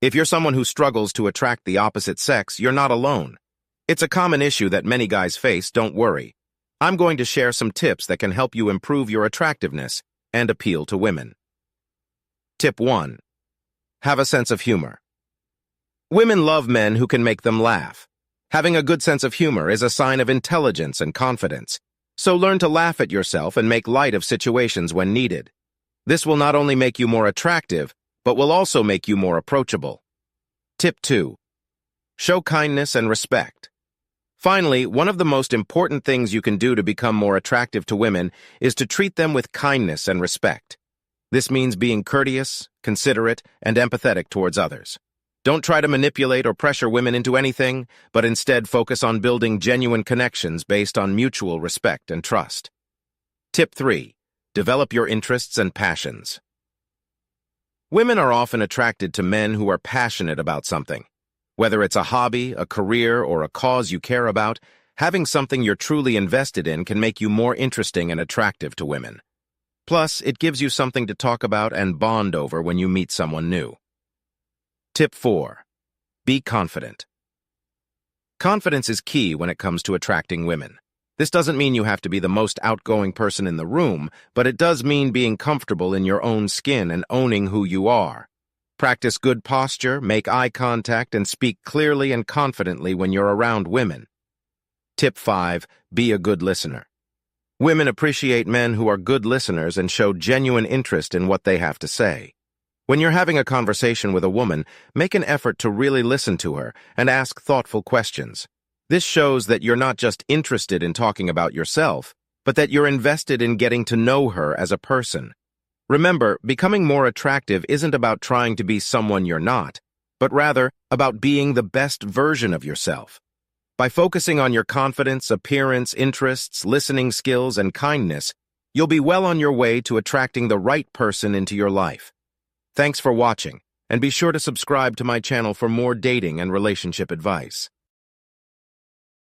If you're someone who struggles to attract the opposite sex, you're not alone. It's a common issue that many guys face, don't worry. I'm going to share some tips that can help you improve your attractiveness and appeal to women. Tip 1. Have a sense of humor. Women love men who can make them laugh. Having a good sense of humor is a sign of intelligence and confidence, so learn to laugh at yourself and make light of situations when needed. This will not only make you more attractive, but will also make you more approachable. Tip 2. Show kindness and respect. Finally, one of the most important things you can do to become more attractive to women is to treat them with kindness and respect. This means being courteous, considerate, and empathetic towards others. Don't try to manipulate or pressure women into anything, but instead focus on building genuine connections based on mutual respect and trust. Tip 3. Develop your interests and passions. Women are often attracted to men who are passionate about something. Whether it's a hobby, a career, or a cause you care about, having something you're truly invested in can make you more interesting and attractive to women. Plus, it gives you something to talk about and bond over when you meet someone new. Tip 4. Be confident. Confidence is key when it comes to attracting women. This doesn't mean you have to be the most outgoing person in the room, but it does mean being comfortable in your own skin and owning who you are. Practice good posture, make eye contact, and speak clearly and confidently when you're around women. Tip 5. Be a good listener. Women appreciate men who are good listeners and show genuine interest in what they have to say. When you're having a conversation with a woman, make an effort to really listen to her and ask thoughtful questions. This shows that you're not just interested in talking about yourself, but that you're invested in getting to know her as a person. Remember, becoming more attractive isn't about trying to be someone you're not, but rather about being the best version of yourself. By focusing on your confidence, appearance, interests, listening skills, and kindness, you'll be well on your way to attracting the right person into your life. Thanks for watching, and be sure to subscribe to my channel for more dating and relationship advice.